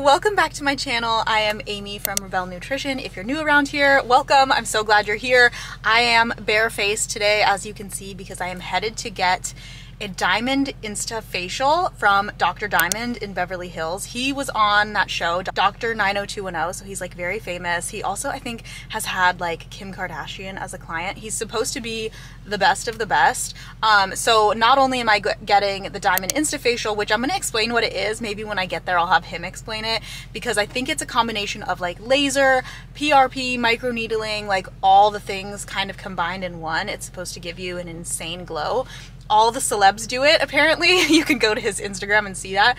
welcome back to my channel. I am Amy from Rebel Nutrition. If you're new around here, welcome. I'm so glad you're here. I am barefaced today, as you can see, because I am headed to get a diamond InstaFacial from Dr. Diamond in Beverly Hills. He was on that show, Dr. 90210, so he's like very famous. He also, I think, has had like Kim Kardashian as a client. He's supposed to be the best of the best. So not only am I getting the diamond InstaFacial, which I'm gonna explain what it is. Maybe when I get there, I'll have him explain it, because I think it's a combination of like laser, PRP, microneedling, like all the things kind of combined in one. It's supposed to give you an insane glow. All the celebs do it, apparently. You can go to his Instagram and see that.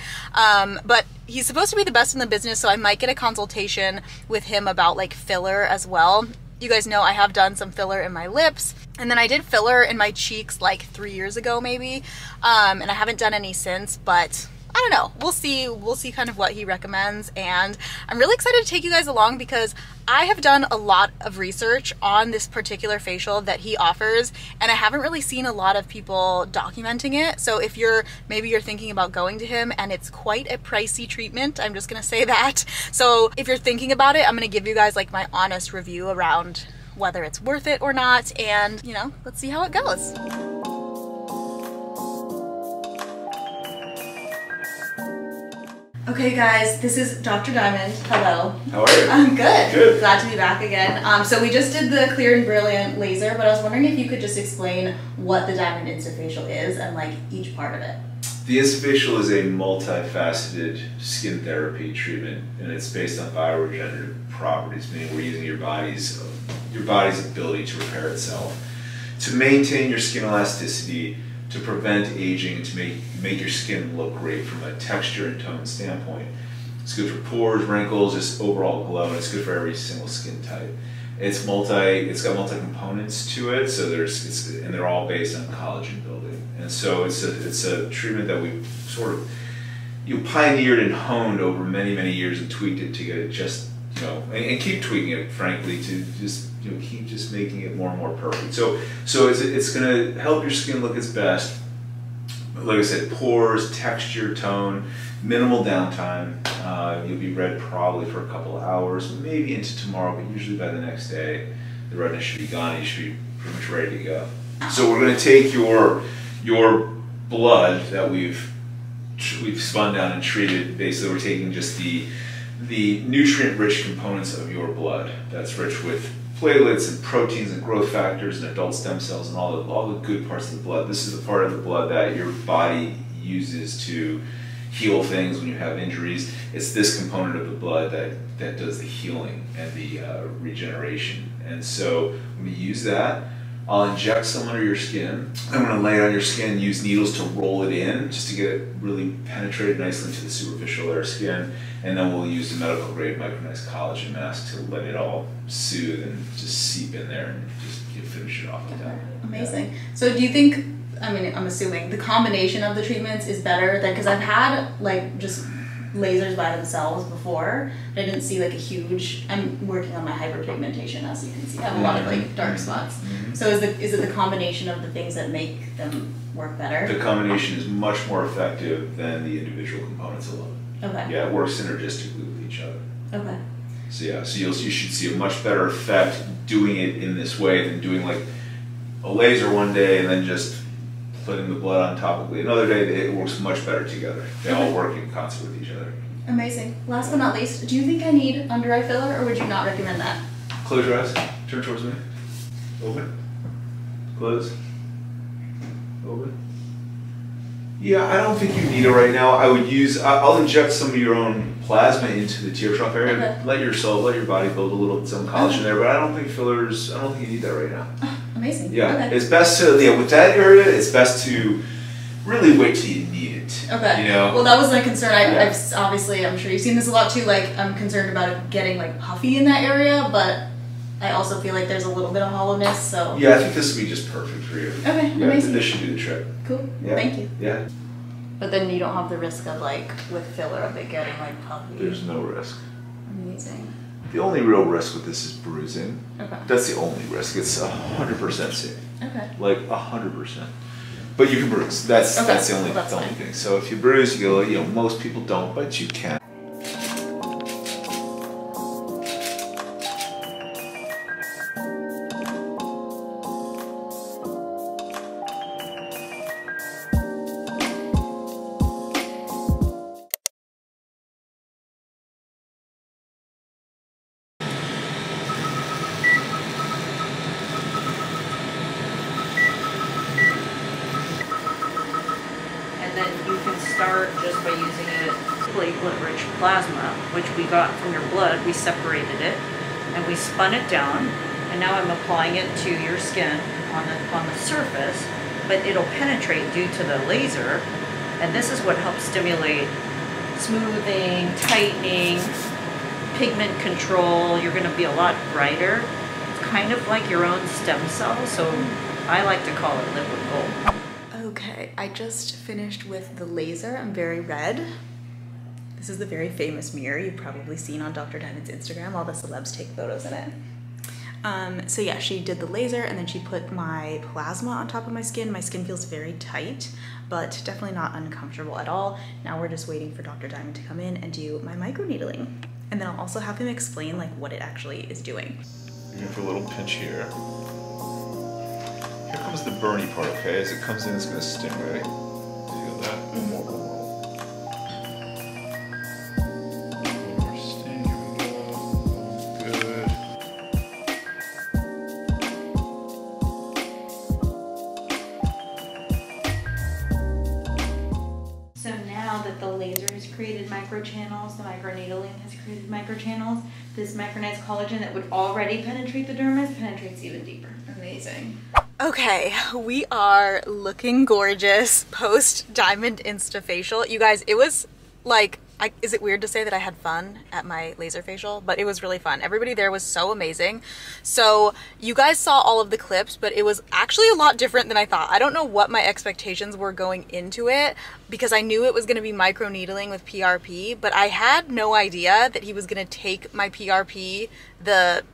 But he's supposed to be the best in the business, so I might get a consultation with him about like filler as well. You guys know I have done some filler in my lips, and then I did filler in my cheeks like 3 years ago maybe, and I haven't done any since, but I don't know. We'll see kind of what he recommends, and I'm really excited to take you guys along because I have done a lot of research on this particular facial that he offers, and I haven't really seen a lot of people documenting it. So if maybe you're thinking about going to him, and it's quite a pricey treatment, I'm just gonna say that. So if you're thinking about it, I'm gonna give you guys like my honest review around whether it's worth it or not, and you know, let's see how it goes. Okay guys, this is Dr. Diamond. Hello. How are you? I'm good. Good. Glad to be back again. So we just did the Clear and Brilliant laser, but I was wondering if you could just explain what the Diamond InstaFacial is and like each part of it. The InstaFacial is a multifaceted skin therapy treatment, and it's based on bioregenerative properties, meaning we're using your body's ability to repair itself, to maintain your skin elasticity, to prevent aging, and to make your skin look great from a texture and tone standpoint. It's good for pores, wrinkles, just overall glow, and it's good for every single skin type. It's got multi-components to it, so and they're all based on collagen building. And so it's a treatment that we've sort of pioneered and honed over many years and tweaked it to get it just, and keep tweaking it, frankly, to just keep just making it more and more perfect. So it's going to help your skin look its best. Like I said, pores, texture, tone, minimal downtime. You'll be red probably for a couple of hours, maybe into tomorrow, but usually by the next day, the redness should be gone and you should be pretty much ready to go. So we're going to take your blood that we've spun down and treated. Basically, we're taking just the nutrient-rich components of your blood that's rich with platelets and proteins and growth factors and adult stem cells and all the good parts of the blood. This is the part of the blood that your body uses to heal things when you have injuries. It's this component of the blood that does the healing and the regeneration. And so when we use that, I'll inject some under your skin. I'm going to lay it on your skin and use needles to roll it in, just to get it really penetrated nicely into the superficial layer of skin. And then we'll use the medical grade micronized collagen mask to let it all soothe and just seep in there and just finish it off with that. Amazing. Yeah. So do you think, I'm assuming the combination of the treatments is better than, because I've had like just lasers by themselves before, but I didn't see like a huge, I'm working on my hyperpigmentation, as you can see. I have a lot of like dark spots. So is it the combination of the things that make them work better? The combination is much more effective than the individual components alone. Okay. Yeah, it works synergistically with each other. Okay. So yeah, so you should see a much better effect doing it in this way than doing like a laser one day and then just putting the blood on top of it another day. It works much better together. They all work in concert with each other. Amazing. Last but not least, do you think I need under eye filler, or would you not recommend that? Close your eyes. Turn towards me. Open. Close. Open. Yeah, I don't think you need it right now. I'll inject some of your own plasma into the tear trough area. Okay. Let your body build some collagen there, but I don't think you need that right now. Amazing. Yeah, okay. It's best to, with that area, it's best to really wait till you need it. Okay. Well, that was my concern. I'm sure you've seen this a lot too. Like, I'm concerned about it getting like puffy in that area, but I also feel like there's a little bit of hollowness. So yeah, I think this would be just perfect for you. Okay. Yeah, amazing. This should do the trick. Cool. Yeah. Thank you. Yeah. But then you don't have the risk of like with filler of it getting like puffy. There's no risk. Amazing. The only real risk with this is bruising. Okay. That's the only risk. It's 100% safe. Okay. Like 100%. But you can bruise. That's the only thing. So if you bruise, most people don't, but you can. start just by using it platelet-rich plasma, which we got from your blood. We separated it and we spun it down, and now I'm applying it to your skin on the surface, but it'll penetrate due to the laser, and this is what helps stimulate smoothing, tightening, pigment control. You're going to be a lot brighter. It's kind of like your own stem cell, so I like to call it liquid gold. Okay, I just finished with the laser. I'm very red. This is the very famous mirror you've probably seen on Dr. Diamond's Instagram. All the celebs take photos in it. So yeah, she did the laser and then she put my plasma on top of my skin. My skin feels very tight, but definitely not uncomfortable at all. Now we're just waiting for Dr. Diamond to come in and do my microneedling. And then I'll also have him explain like what it actually is doing. You're going for a little pinch here. Here comes the burny part, okay? As it comes in, it's going to sting, ready? Feel that? One more, one more. One more sting, here we go. Good. So now that the laser has created microchannels, the microneedling has created microchannels, this micronized collagen that would already penetrate the dermis penetrates even deeper. Amazing. Okay, we are looking gorgeous post Diamond InstaFacial. You guys, it was like, is it weird to say that I had fun at my laser facial? But it was really fun. Everybody there was so amazing. So you guys saw all of the clips, but it was actually a lot different than I thought. I don't know what my expectations were going into it because I knew it was going to be microneedling with PRP, but I had no idea that he was going to take my PRP, the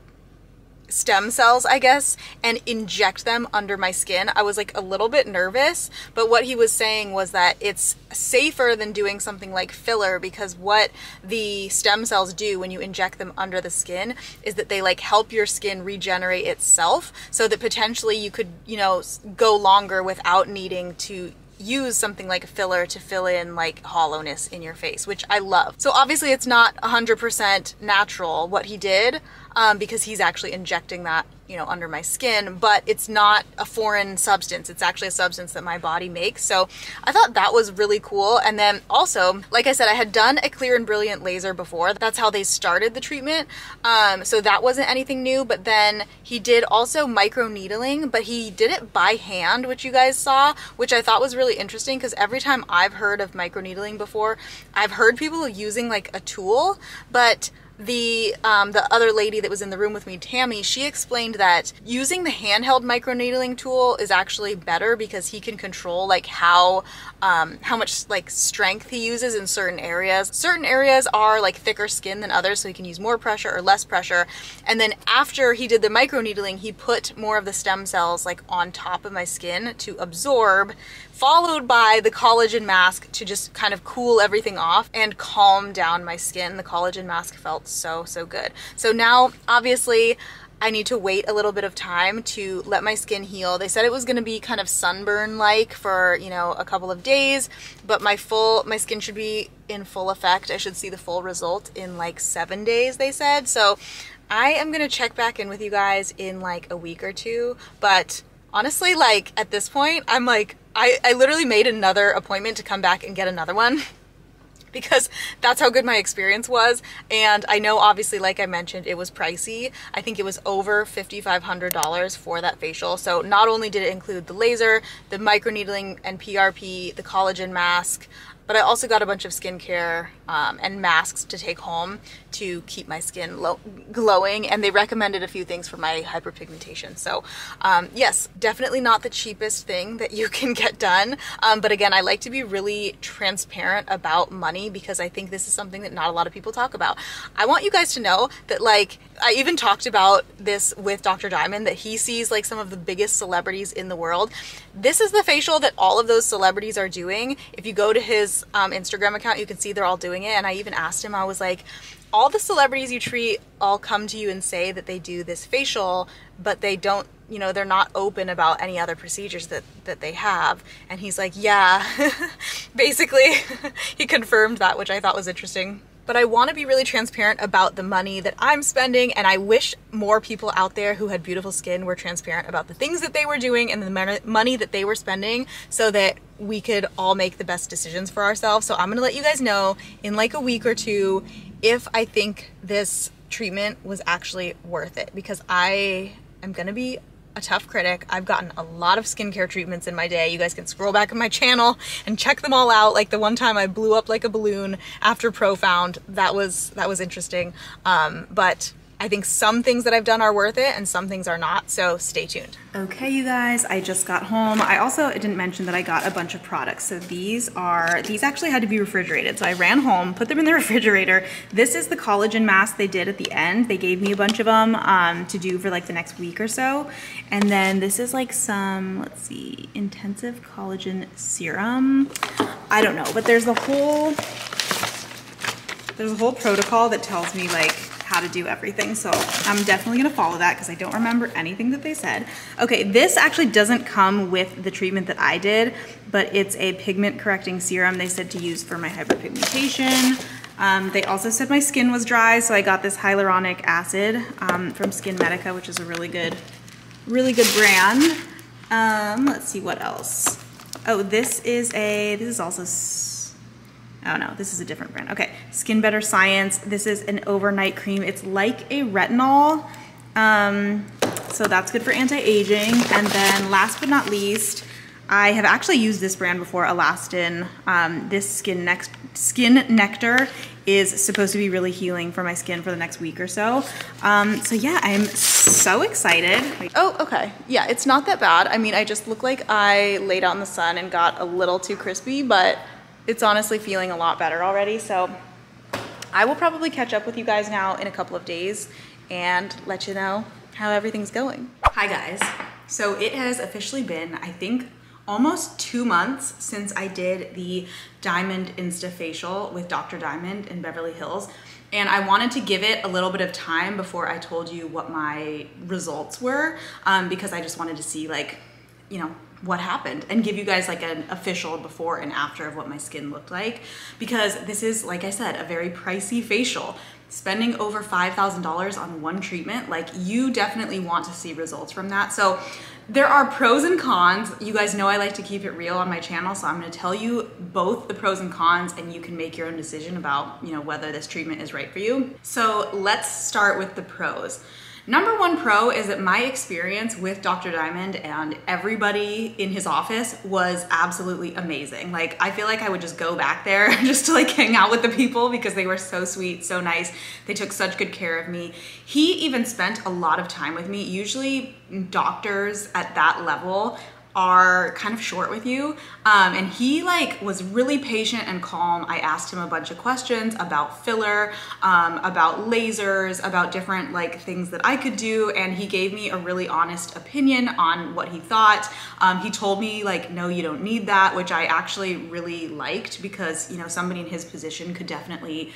stem cells, I guess, and inject them under my skin. I was like a little bit nervous, but what he was saying was that it's safer than doing something like filler, because what the stem cells do when you inject them under the skin is that they like help your skin regenerate itself, so that potentially you could, you know, go longer without needing to use something like a filler to fill in like hollowness in your face, which I love. So obviously it's not 100% natural what he did, because he's actually injecting that, you know, under my skin, but it's not a foreign substance. It's actually a substance that my body makes. So I thought that was really cool. And then also, like I said, I had done a clear and brilliant laser before. That's how they started the treatment. So that wasn't anything new, but then he did also microneedling, but he did it by hand, which you guys saw, which I thought was really interesting, because every time I've heard of microneedling before, I've heard people using like a tool, but the other lady that was in the room with me, Tammy, she explained that using the handheld microneedling tool is actually better because he can control like how much like strength he uses in certain areas. Certain areas are like thicker skin than others, so he can use more pressure or less pressure. And then after he did the microneedling, he put more of the stem cells like on top of my skin to absorb, followed by the collagen mask to just kind of cool everything off and calm down my skin. The collagen mask felt so good. So now obviously I need to wait a little bit of time to let my skin heal. They said it was going to be kind of sunburn like for, you know, a couple of days, but my skin should be in full effect. I should see the full result in like 7 days, they said. So I am going to check back in with you guys in like a week or two, but honestly, like at this point, I'm like, I literally made another appointment to come back and get another one because that's how good my experience was. And I know obviously, like I mentioned, it was pricey. I think it was over $5,500 for that facial. So not only did it include the laser, the microneedling and PRP, the collagen mask, but I also got a bunch of skincare and masks to take home to keep my skin glowing, and they recommended a few things for my hyperpigmentation. So yes, definitely not the cheapest thing that you can get done, but again, I like to be really transparent about money because I think this is something that not a lot of people talk about. I want you guys to know that, like, I even talked about this with Dr. Diamond, that he sees like some of the biggest celebrities in the world. This is the facial that all of those celebrities are doing. If you go to his Instagram account, you can see they're all doing it. And I even asked him, I was like, all the celebrities you treat all come to you and say that they do this facial, but they don't, you know, they're not open about any other procedures that they have. And he's like, yeah, basically he confirmed that, which I thought was interesting. but I want to be really transparent about the money that I'm spending, and I wish more people out there who had beautiful skin were transparent about the things that they were doing and the money that they were spending, so that we could all make the best decisions for ourselves. So I'm gonna let you guys know in like a week or two if I think this treatment was actually worth it, because I am gonna be a tough critic. I've gotten a lot of skincare treatments in my day. You guys can scroll back on my channel and check them all out. Like the one time I blew up like a balloon after Profound, that was interesting. But I think some things that I've done are worth it and some things are not, so stay tuned. Okay, you guys, I just got home. I also didn't mention that I got a bunch of products. So these actually had to be refrigerated. So I ran home, put them in the refrigerator. This is the collagen mask they did at the end. They gave me a bunch of them to do for like the next week or so. And then this is like some, let's see, intensive collagen serum. I don't know, but there's a whole protocol that tells me like how to do everything. So I'm definitely gonna follow that because I don't remember anything that they said. Okay, this actually doesn't come with the treatment that I did, but it's a pigment correcting serum they said to use for my hyperpigmentation. They also said my skin was dry, so I got this hyaluronic acid from Skin Medica, which is a really good brand. Let's see what else. Oh, this is also, oh no, this is a different brand. Okay, Skin Better Science. This is an overnight cream. It's like a retinol. So that's good for anti-aging. And then last but not least, I have actually used this brand before, Elastin. This Skin Nectar is supposed to be really healing for my skin for the next week or so. So yeah, I'm so excited. Oh, okay. Yeah, it's not that bad. I mean, I just look like I laid out in the sun and got a little too crispy, but it's honestly feeling a lot better already. So I will probably catch up with you guys now in a couple of days and let you know how everything's going. Hi guys. So it has officially been, I think, almost 2 months since I did the Diamond InstaFacial with Dr. Diamond in Beverly Hills. And I wanted to give it a little bit of time before I told you what my results were, because I just wanted to see, like, you know, what happened and give you guys like an official before and after of what my skin looked like, because this is, like I said, a very pricey facial. Spending over $5,000 on one treatment, like, you definitely want to see results from that. So there are pros and cons. You guys know I like to keep it real on my channel, so I'm gonna tell you both the pros and cons, and you can make your own decision about, you know, whether this treatment is right for you. So let's start with the pros. Number one pro is that my experience with Dr. Diamond and everybody in his office was absolutely amazing. Like, I feel like I would just go back there just to like hang out with the people because they were so sweet, so nice. They took such good care of me. He even spent a lot of time with me. Usually doctors at that level are kind of short with you, and he like was really patient and calm. I asked him a bunch of questions about filler, about lasers, about different like things that I could do, and he gave me a really honest opinion on what he thought. He told me like, no, you don't need that, which I actually really liked, because, you know, somebody in his position could definitely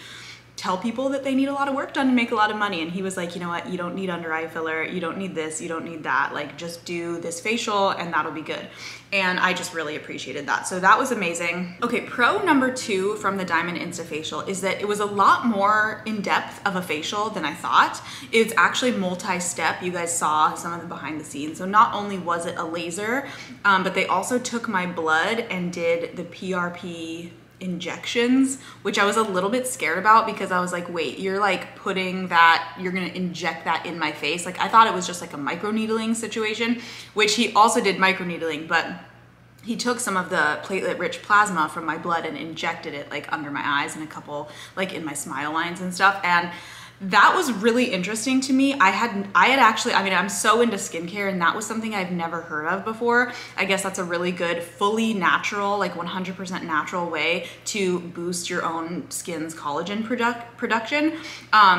tell people that they need a lot of work done to make a lot of money. And he was like, you know what, you don't need under eye filler, you don't need this, you don't need that, like just do this facial and that'll be good. And I just really appreciated that. So that was amazing. Okay, pro number two from the Diamond InstaFacial is that it was a lot more in depth of a facial than I thought. It's actually multi-step. You guys saw some of the behind the scenes. So not only was it a laser, but they also took my blood and did the PRP injections, which I was a little bit scared about, because I was like, wait, you're like putting that, you're gonna inject that in my face? Like, I thought it was just like a microneedling situation, which he also did microneedling, but he took some of the platelet-rich plasma from my blood and injected it like under my eyes and a couple like in my smile lines and stuff. And that was really interesting to me. I had actually, I mean, I'm so into skincare, and that was something I've never heard of before. I guess that's a really good, fully natural, like 100% natural way to boost your own skin's collagen production.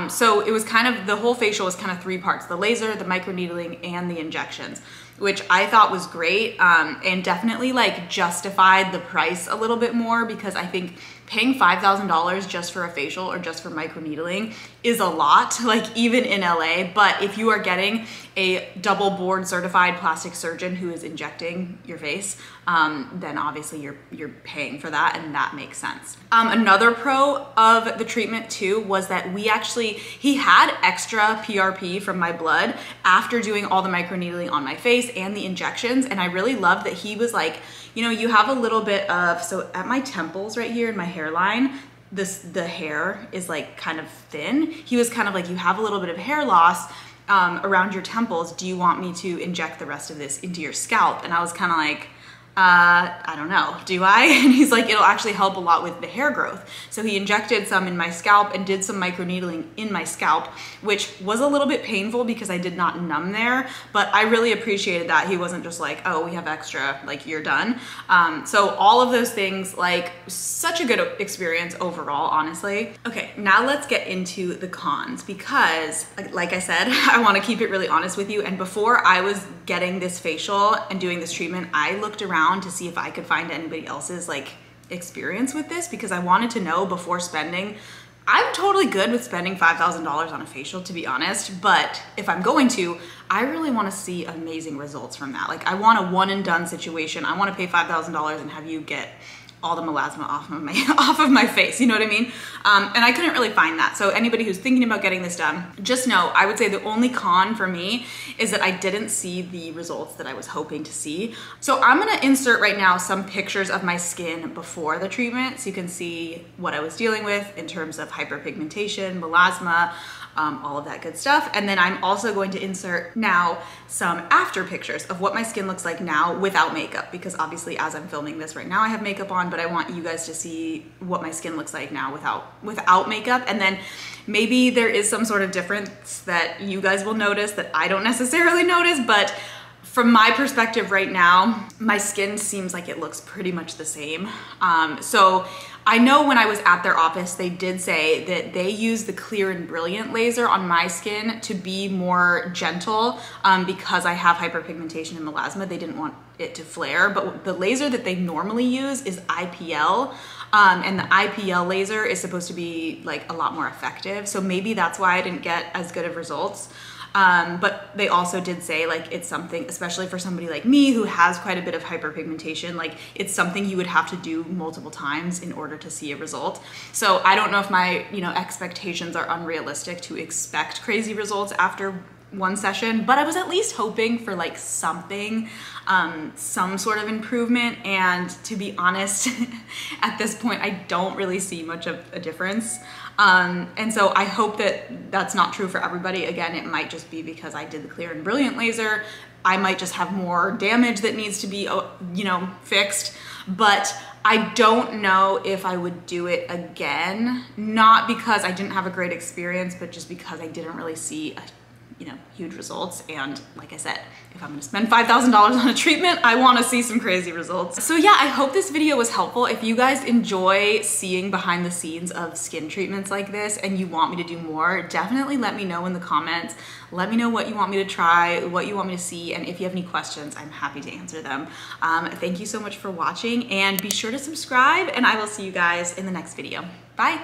So it was kind of, the whole facial was kind of three parts: the laser, the microneedling, and the injections, which I thought was great, and definitely like justified the price a little bit more, because I think paying $5,000 just for a facial or just for microneedling is a lot, like even in LA. But if you are getting a double board certified plastic surgeon who is injecting your face, then obviously you're paying for that, and that makes sense. Another pro of the treatment too was that he had extra PRP from my blood after doing all the microneedling on my face and the injections, and I really loved that he was like, you know, you have a little bit of, so at my temples right here in my hairline, the hair is like kind of thin. He was kind of like, you have a little bit of hair loss around your temples. Do you want me to inject the rest of this into your scalp? And I was kind of like, I don't know, do I? And he's like, it'll actually help a lot with the hair growth. So he injected some in my scalp and did some microneedling in my scalp, which was a little bit painful because I did not numb there, but I really appreciated that. He wasn't just like, oh, we have extra, like you're done. So all of those things, like such a good experience overall, honestly. Okay, now let's get into the cons because like I said, I want to keep it really honest with you. And before I was getting this facial and doing this treatment, I looked around to see if I could find anybody else's like experience with this because I wanted to know before spending. I'm totally good with spending $5,000 on a facial, to be honest, but if I'm going to, I really want to see amazing results from that. Like I want a one and done situation. I want to pay $5,000 and have you get all the melasma off of my face, you know what I mean? And I couldn't really find that. So anybody who's thinking about getting this done, just know, I would say the only con for me is that I didn't see the results that I was hoping to see. So I'm gonna insert right now some pictures of my skin before the treatment so you can see what I was dealing with in terms of hyperpigmentation, melasma, all of that good stuff. And then I'm also going to insert now some after pictures of what my skin looks like now without makeup, because obviously as I'm filming this right now, I have makeup on, but I want you guys to see what my skin looks like now without makeup. And then maybe there is some sort of difference that you guys will notice that I don't necessarily notice, but from my perspective right now, my skin seems like it looks pretty much the same. So I know when I was at their office, they did say that they use the Clear and Brilliant laser on my skin to be more gentle because I have hyperpigmentation and melasma. They didn't want it to flare, but the laser that they normally use is IPL. And the IPL laser is supposed to be like a lot more effective. So maybe that's why I didn't get as good of results. But they also did say like it's something, especially for somebody like me who has quite a bit of hyperpigmentation, like it's something you would have to do multiple times in order to see a result. So I don't know if my, expectations are unrealistic to expect crazy results after one session, but I was at least hoping for like something, some sort of improvement. And to be honest, at this point, I don't really see much of a difference. And so I hope that that's not true for everybody. Again, it might just be because I did the Clear and Brilliant laser. I might just have more damage that needs to be, fixed, but I don't know if I would do it again, not because I didn't have a great experience, but just because I didn't really see huge results. And like I said, if I'm gonna spend $5,000 on a treatment, I wanna see some crazy results. So yeah, I hope this video was helpful. If you guys enjoy seeing behind the scenes of skin treatments like this and you want me to do more, definitely let me know in the comments. Let me know what you want me to try, what you want me to see, and if you have any questions, I'm happy to answer them. Thank you so much for watching, and be sure to subscribe, and I will see you guys in the next video. Bye.